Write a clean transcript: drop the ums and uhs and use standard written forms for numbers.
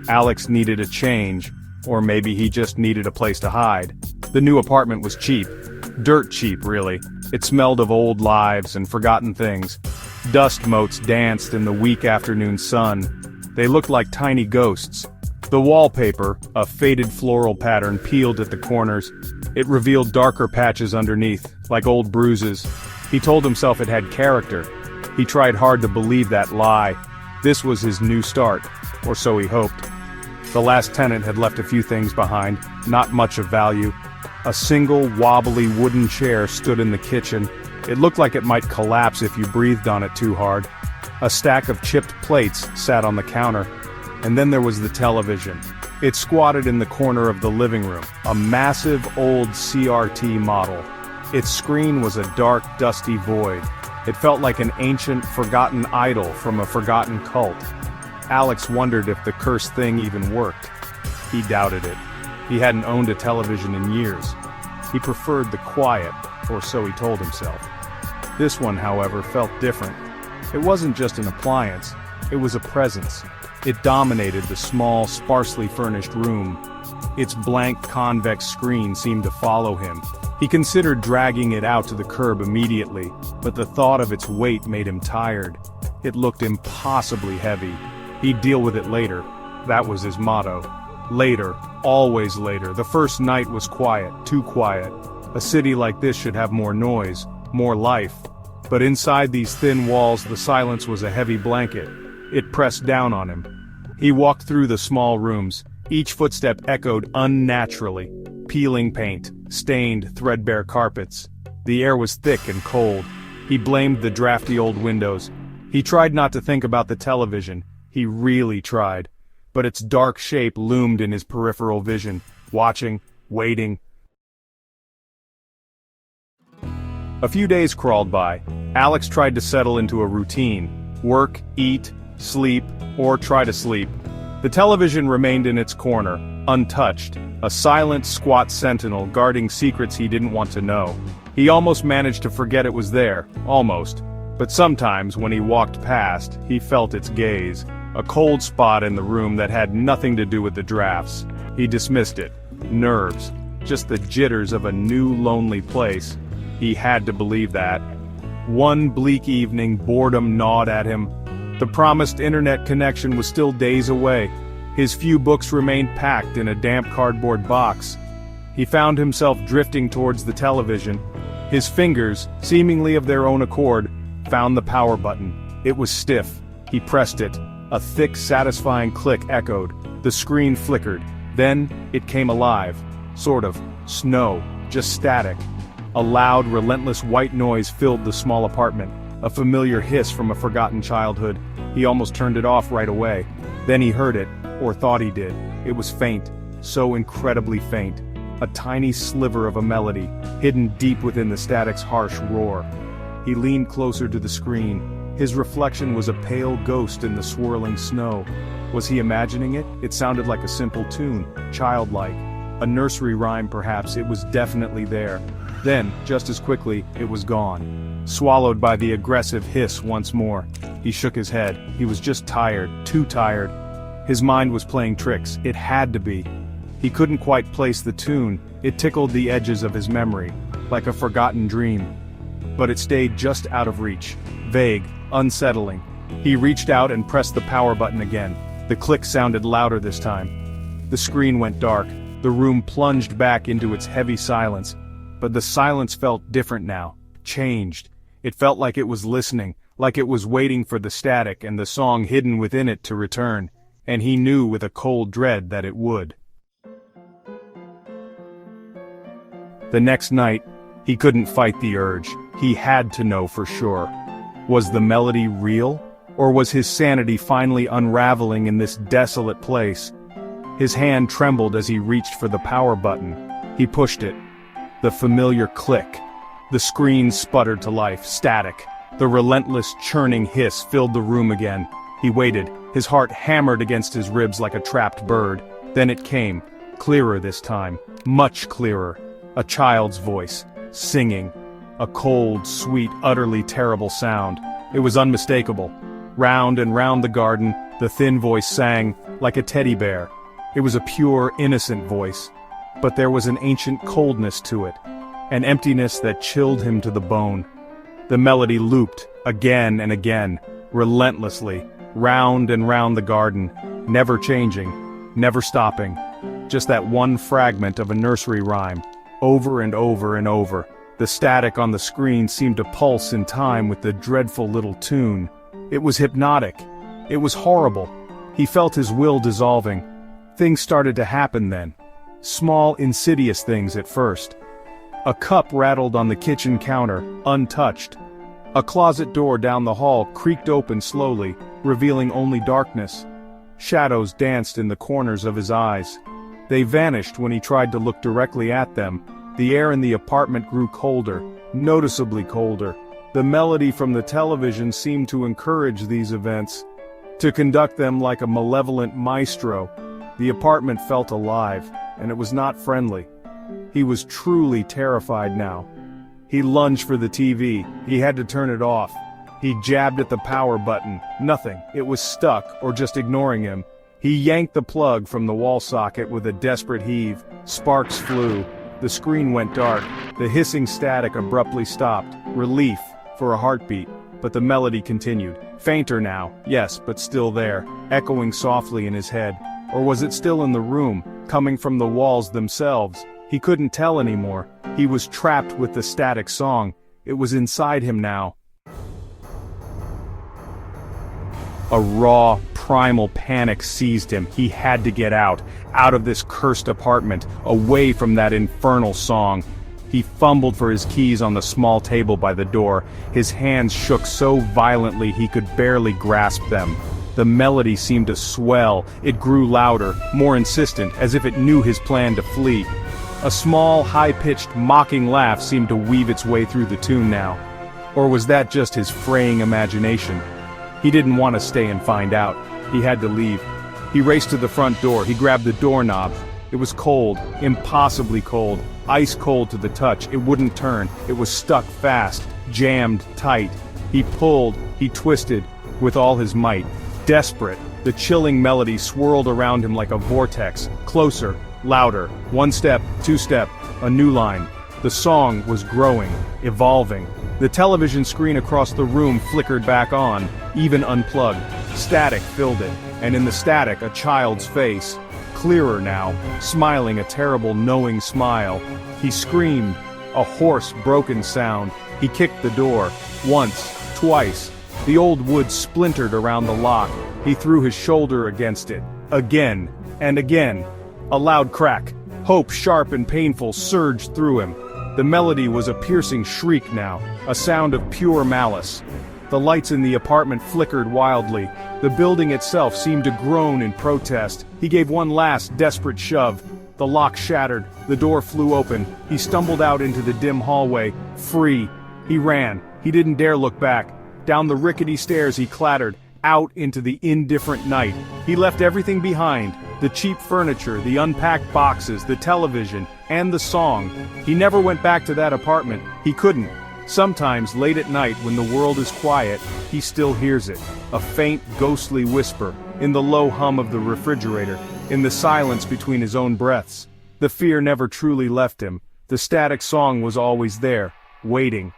Alex needed a change, or maybe he just needed a place to hide. The new apartment was cheap. Dirt cheap, really. It smelled of old lives and forgotten things. Dust motes danced in the weak afternoon sun. They looked like tiny ghosts. The wallpaper, a faded floral pattern, peeled at the corners. It revealed darker patches underneath, like old bruises. He told himself it had character. He tried hard to believe that lie. This was his new start, or so he hoped. The last tenant had left a few things behind, not much of value. A single wobbly wooden chair stood in the kitchen. It looked like it might collapse if you breathed on it too hard. A stack of chipped plates sat on the counter. And then there was the television. It squatted in the corner of the living room, a massive old CRT model. Its screen was a dark, dusty void. It felt like an ancient, forgotten idol from a forgotten cult. Alex wondered if the cursed thing even worked. He doubted it. He hadn't owned a television in years. He preferred the quiet, or so he told himself. This one, however, felt different. It wasn't just an appliance, it was a presence. It dominated the small, sparsely furnished room. Its blank, convex screen seemed to follow him. He considered dragging it out to the curb immediately, but the thought of its weight made him tired. It looked impossibly heavy. He'd deal with it later. That was his motto. Later, always later. The first night was quiet, too quiet. A city like this should have more noise, more life. But inside these thin walls, the silence was a heavy blanket. It pressed down on him. He walked through the small rooms. Each footstep echoed unnaturally. Peeling paint, stained, threadbare carpets. The air was thick and cold. He blamed the drafty old windows. He tried not to think about the television. He really tried. But its dark shape loomed in his peripheral vision, watching, waiting. A few days crawled by. Alex tried to settle into a routine. Work, eat, sleep, or try to sleep. The television remained in its corner, untouched, a silent, squat sentinel guarding secrets he didn't want to know. He almost managed to forget it was there, almost. But sometimes, when he walked past, he felt its gaze, a cold spot in the room that had nothing to do with the drafts. He dismissed it. Nerves. Just the jitters of a new, lonely place. He had to believe that. One bleak evening, boredom gnawed at him. The promised internet connection was still days away. His few books remained packed in a damp cardboard box. He found himself drifting towards the television. His fingers, seemingly of their own accord, found the power button. It was stiff. He pressed it. A thick, satisfying click echoed. The screen flickered. Then, it came alive. Sort of. Snow. Just static. A loud, relentless white noise filled the small apartment. A familiar hiss from a forgotten childhood. He almost turned it off right away. Then he heard it, or thought he did. It was faint. So incredibly faint. A tiny sliver of a melody, hidden deep within the static's harsh roar. He leaned closer to the screen. His reflection was a pale ghost in the swirling snow. Was he imagining it? It sounded like a simple tune, childlike. A nursery rhyme perhaps. It was definitely there. Then, just as quickly, it was gone. Swallowed by the aggressive hiss once more. He shook his head. He was just tired, too tired. His mind was playing tricks. It had to be. He couldn't quite place the tune. It tickled the edges of his memory, like a forgotten dream. But it stayed just out of reach. Vague, unsettling. He reached out and pressed the power button again. The click sounded louder this time. The screen went dark. The room plunged back into its heavy silence. But the silence felt different now. Changed. It felt like it was listening, like it was waiting for the static and the song hidden within it to return. And he knew with a cold dread that it would. The next night, he couldn't fight the urge. He had to know for sure. Was the melody real? Or was his sanity finally unraveling in this desolate place? His hand trembled as he reached for the power button. He pushed it. The familiar click. The screen sputtered to life, static. The relentless, churning hiss filled the room again. He waited, his heart hammered against his ribs like a trapped bird. Then it came, clearer this time, much clearer. A child's voice, singing. A cold, sweet, utterly terrible sound. It was unmistakable. Round and round the garden, The thin voice sang, like a teddy bear. It was a pure, innocent voice. But there was an ancient coldness to it, an emptiness that chilled him to the bone. The melody looped, again and again, relentlessly, round and round the garden, never changing, never stopping. Just that one fragment of a nursery rhyme, over and over and over. The static on the screen seemed to pulse in time with the dreadful little tune. It was hypnotic. It was horrible. He felt his will dissolving. Things started to happen then. Small, insidious things at first. A cup rattled on the kitchen counter, untouched. A closet door down the hall creaked open slowly, revealing only darkness. Shadows danced in the corners of his eyes. They vanished when he tried to look directly at them. The air in the apartment grew colder, noticeably colder. The melody from the television seemed to encourage these events, to conduct them like a malevolent maestro. The apartment felt alive, and it was not friendly. He was truly terrified now. He lunged for the TV. He had to turn it off. He jabbed at the power button. Nothing. It was stuck, or just ignoring him. He yanked the plug from the wall socket with a desperate heave. Sparks flew. The screen went dark. The hissing static abruptly stopped. Relief, for a heartbeat. But the melody continued. Fainter now, yes, but still there, echoing softly in his head. Or was it still in the room, coming from the walls themselves? He couldn't tell anymore. He was trapped with the static song. It was inside him now. A raw, primal panic seized him. He had to get out of this cursed apartment, away from that infernal song. He fumbled for his keys on the small table by the door. His hands shook so violently he could barely grasp them. The melody seemed to swell. It grew louder, more insistent, as if it knew his plan to flee. A small, high-pitched, mocking laugh seemed to weave its way through the tune now. Or was that just his fraying imagination? He didn't want to stay and find out. He had to leave. He raced to the front door. He grabbed the doorknob. It was cold, impossibly cold, ice cold to the touch. It wouldn't turn. It was stuck fast, jammed tight. He pulled, he twisted, with all his might. Desperate, the chilling melody swirled around him like a vortex, closer, louder, one step, two step, a new line. The song was growing, evolving. The television screen across the room flickered back on, even unplugged. Static filled it, and in the static a child's face. Clearer now, smiling a terrible knowing smile. He screamed, a hoarse, broken sound. He kicked the door, once, twice. The old wood splintered around the lock. He threw his shoulder against it, again, and again. A loud crack. Hope, sharp and painful, surged through him. The melody was a piercing shriek now, a sound of pure malice. The lights in the apartment flickered wildly. The building itself seemed to groan in protest. He gave one last, desperate shove. The lock shattered. The door flew open. He stumbled out into the dim hallway, free. He ran. He didn't dare look back. Down the rickety stairs he clattered, out into the indifferent night. He left everything behind, the cheap furniture, the unpacked boxes, the television, and the song. He never went back to that apartment. He couldn't. Sometimes, late at night, when the world is quiet, he still hears it. A faint, ghostly whisper, in the low hum of the refrigerator, in the silence between his own breaths. The fear never truly left him. The static song was always there, waiting.